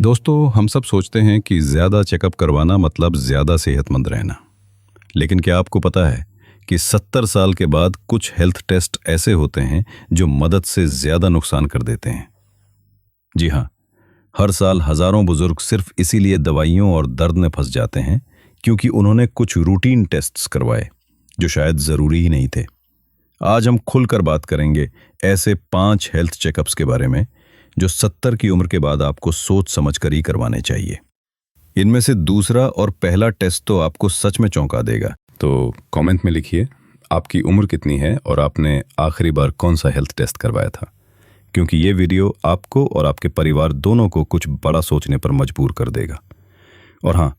दोस्तों, हम सब सोचते हैं कि ज़्यादा चेकअप करवाना मतलब ज़्यादा सेहतमंद रहना। लेकिन क्या आपको पता है कि 70 साल के बाद कुछ हेल्थ टेस्ट ऐसे होते हैं जो मदद से ज़्यादा नुकसान कर देते हैं। जी हाँ, हर साल हज़ारों बुजुर्ग सिर्फ इसीलिए दवाइयों और दर्द में फंस जाते हैं क्योंकि उन्होंने कुछ रूटीन टेस्ट्स करवाए जो शायद ज़रूरी ही नहीं थे। आज हम खुलकर बात करेंगे ऐसे 5 हेल्थ चेकअप्स के बारे में जो 70 की उम्र के बाद आपको सोच समझ कर ही करवाने चाहिए। इनमें से दूसरा और पहला टेस्ट तो आपको सच में चौंका देगा। तो कमेंट में लिखिए आपकी उम्र कितनी है और आपने आखिरी बार कौन सा हेल्थ टेस्ट करवाया था, क्योंकि ये वीडियो आपको और आपके परिवार दोनों को कुछ बड़ा सोचने पर मजबूर कर देगा। और हाँ,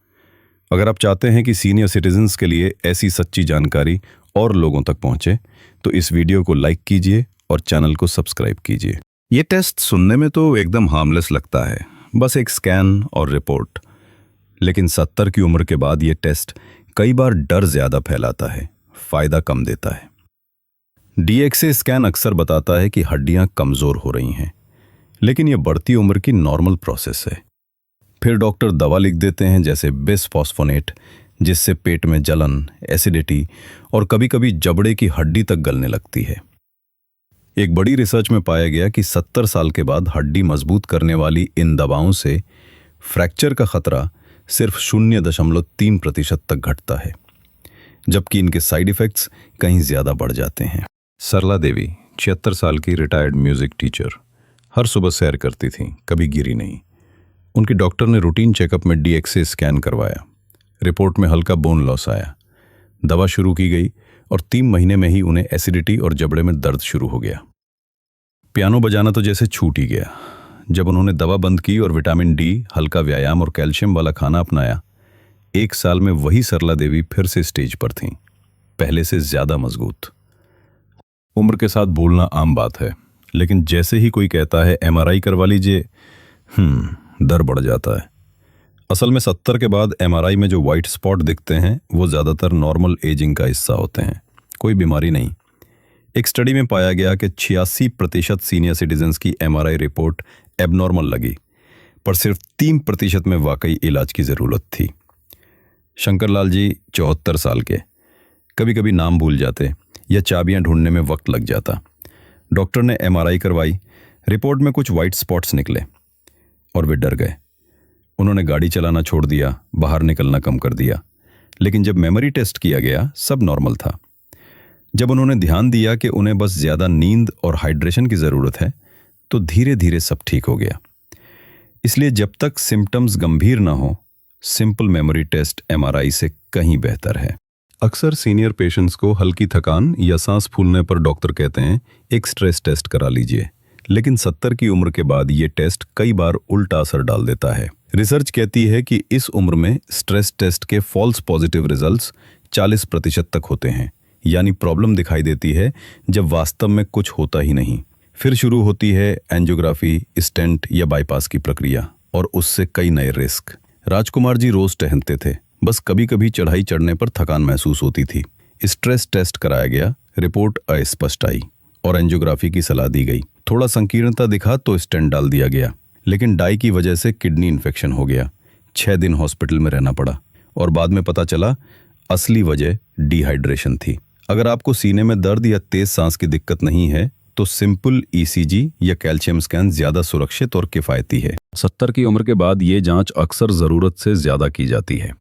अगर आप चाहते हैं कि सीनियर सिटीजन्स के लिए ऐसी सच्ची जानकारी और लोगों तक पहुंचे तो इस वीडियो को लाइक कीजिए और चैनल को सब्सक्राइब कीजिए। ये टेस्ट सुनने में तो एकदम हार्मलेस लगता है, बस एक स्कैन और रिपोर्ट। लेकिन 70 की उम्र के बाद ये टेस्ट कई बार डर ज्यादा फैलाता है, फायदा कम देता है। डीएक्सए स्कैन अक्सर बताता है कि हड्डियां कमजोर हो रही हैं, लेकिन यह बढ़ती उम्र की नॉर्मल प्रोसेस है। फिर डॉक्टर दवा लिख देते हैं जैसे बिसफॉस्फोनेट, जिससे पेट में जलन, एसिडिटी और कभी-कभी जबड़े की हड्डी तक गलने लगती है। एक बड़ी रिसर्च में पाया गया कि 70 साल के बाद हड्डी मजबूत करने वाली इन दवाओं से फ्रैक्चर का खतरा सिर्फ 0.3% तक घटता है, जबकि इनके साइड इफेक्ट्स कहीं ज्यादा बढ़ जाते हैं। सरला देवी 76 साल की रिटायर्ड म्यूजिक टीचर, हर सुबह सैर करती थी, कभी गिरी नहीं। उनकी डॉक्टर ने रूटीन चेकअप में डीएक्सए स्कैन करवाया। रिपोर्ट में हल्का बोन लॉस आया। दवा शुरू की गई और 3 महीने में ही उन्हें एसिडिटी और जबड़े में दर्द शुरू हो गया। पियानो बजाना तो जैसे छूट ही गया। जब उन्होंने दवा बंद की और विटामिन डी, हल्का व्यायाम और कैल्शियम वाला खाना अपनाया, 1 साल में वही सरला देवी फिर से स्टेज पर थीं, पहले से ज्यादा मजबूत। उम्र के साथ भूलना आम बात है, लेकिन जैसे ही कोई कहता है एमआरआई करवा लीजिए, डर बढ़ जाता है। असल में 70 के बाद एमआरआई में जो व्हाइट स्पॉट दिखते हैं वो ज्यादातर नॉर्मल एजिंग का हिस्सा होते हैं, कोई बीमारी नहीं। एक स्टडी में पाया गया कि 86% सीनियर सिटीजन्स की एमआरआई रिपोर्ट एबनॉर्मल लगी, पर सिर्फ 3% में वाकई इलाज की जरूरत थी। शंकरलाल जी 74 साल के, कभी कभी नाम भूल जाते या चाबियां ढूंढने में वक्त लग जाता। डॉक्टर ने एमआरआई करवाई, रिपोर्ट में कुछ व्हाइट स्पॉट्स निकले और वे डर गए। उन्होंने गाड़ी चलाना छोड़ दिया, बाहर निकलना कम कर दिया। लेकिन जब मेमोरी टेस्ट किया गया, सब नॉर्मल था। जब उन्होंने ध्यान दिया कि उन्हें बस ज्यादा नींद और हाइड्रेशन की जरूरत है, तो धीरे धीरे सब ठीक हो गया। इसलिए जब तक सिम्टम्स गंभीर ना हो, सिंपल मेमोरी टेस्ट एमआरआई से कहीं बेहतर है। अक्सर सीनियर पेशेंट्स को हल्की थकान या सांस फूलने पर डॉक्टर कहते हैं एक स्ट्रेस टेस्ट करा लीजिए, लेकिन 70 की उम्र के बाद ये टेस्ट कई बार उल्टा असर डाल देता है। रिसर्च कहती है कि इस उम्र में स्ट्रेस टेस्ट के फॉल्स पॉजिटिव रिजल्ट्स 40% तक होते हैं, यानी प्रॉब्लम दिखाई देती है जब वास्तव में कुछ होता ही नहीं। फिर शुरू होती है एंजियोग्राफी, स्टेंट या बाईपास की प्रक्रिया, और उससे कई नए रिस्क। राजकुमार जी रोज टहलते थे, बस कभी कभी चढ़ाई चढ़ने पर थकान महसूस होती थी। स्ट्रेस टेस्ट कराया गया, रिपोर्ट अस्पष्ट आई और एंजियोग्राफी की सलाह दी गई। थोड़ा संकीर्णता दिखा तो स्टेंट डाल दिया गया, लेकिन डाई की वजह से किडनी इन्फेक्शन हो गया। 6 दिन हॉस्पिटल में रहना पड़ा और बाद में पता चला असली वजह डिहाइड्रेशन थी। अगर आपको सीने में दर्द या तेज सांस की दिक्कत नहीं है तो सिंपल ईसीजी या कैल्शियम स्कैन ज्यादा सुरक्षित और किफायती है। 70 की उम्र के बाद ये जांच अक्सर जरूरत से ज्यादा की जाती है।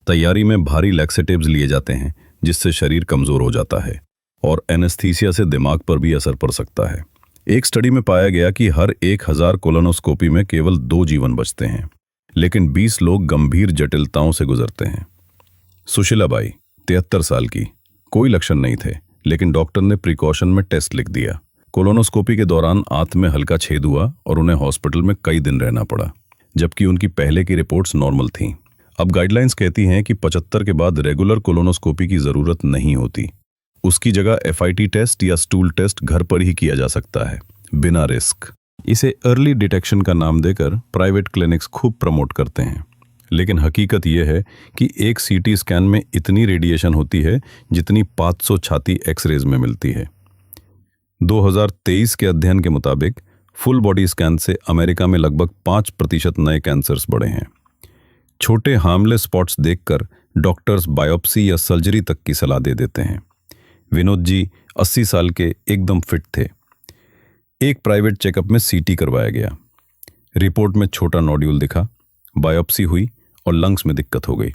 तैयारी में भारी लैक्सेटिव्स लिए जाते हैं जिससे शरीर कमजोर हो जाता है, और एनेस्थीसिया से दिमाग पर भी असर पड़ सकता है। एक स्टडी में पाया गया कि हर 1000 कोलोनोस्कोपी में केवल 2 जीवन बचते हैं, लेकिन 20 लोग गंभीर जटिलताओं से गुजरते हैं। सुशीला बाई 73 साल की, कोई लक्षण नहीं थे, लेकिन डॉक्टर ने प्रिकॉशन में टेस्ट लिख दिया। कोलोनोस्कोपी के दौरान आंत में हल्का छेद हुआ और उन्हें हॉस्पिटल में कई दिन रहना पड़ा, जबकि उनकी पहले की रिपोर्ट्स नॉर्मल थीं। अब गाइडलाइंस कहती हैं कि 75 के बाद रेगुलर कोलोनोस्कोपी की जरूरत नहीं होती। उसकी जगह एफआईटी टेस्ट या स्टूल टेस्ट घर पर ही किया जा सकता है, बिना रिस्क। इसे अर्ली डिटेक्शन का नाम देकर प्राइवेट क्लिनिक्स खूब प्रमोट करते हैं, लेकिन हकीकत यह है कि एक सीटी स्कैन में इतनी रेडिएशन होती है जितनी 500 छाती एक्सरेज में मिलती है। 2023 के अध्ययन के मुताबिक फुल बॉडी स्कैन से अमेरिका में लगभग 5% नए कैंसर्स बढ़े हैं। छोटे हार्मलेस स्पॉट्स देखकर डॉक्टर्स बायोप्सी या सर्जरी तक की सलाह दे देते हैं। विनोद जी 80 साल के एकदम फिट थे। एक प्राइवेट चेकअप में सीटी करवाया गया। रिपोर्ट में छोटा नोड्यूल दिखा, बायोप्सी हुई और लंग्स में दिक्कत हो गई।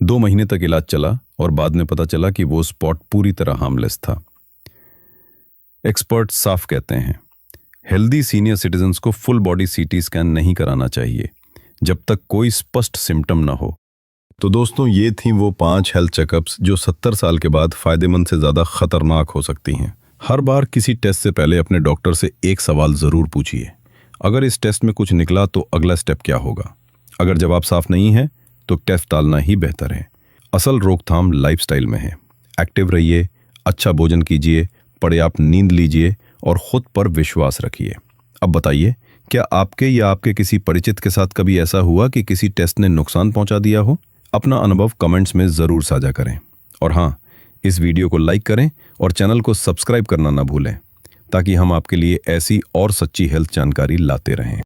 2 महीने तक इलाज चला और बाद में पता चला कि वो स्पॉट पूरी तरह हार्मलेस था। एक्सपर्ट साफ कहते हैं, हेल्दी सीनियर सिटीजन्स को फुल बॉडी सीटी स्कैन नहीं कराना चाहिए जब तक कोई स्पष्ट सिम्टम ना हो। तो दोस्तों, ये थी वो 5 हेल्थ चेकअप्स जो 70 साल के बाद फायदेमंद से ज़्यादा खतरनाक हो सकती हैं। हर बार किसी टेस्ट से पहले अपने डॉक्टर से एक सवाल ज़रूर पूछिए। अगर इस टेस्ट में कुछ निकला तो अगला स्टेप क्या होगा? अगर जवाब साफ नहीं है तो टेस्ट टालना ही बेहतर है। असल रोकथाम लाइफस्टाइल में है। एक्टिव रहिए, अच्छा भोजन कीजिए, पर्याप्त नींद लीजिए और खुद पर विश्वास रखिए। अब बताइए, क्या आपके या आपके किसी परिचित के साथ कभी ऐसा हुआ कि किसी टेस्ट ने नुकसान पहुंचा दिया हो? अपना अनुभव कमेंट्स में ज़रूर साझा करें। और हाँ, इस वीडियो को लाइक करें और चैनल को सब्सक्राइब करना ना भूलें, ताकि हम आपके लिए ऐसी और सच्ची हेल्थ जानकारी लाते रहें।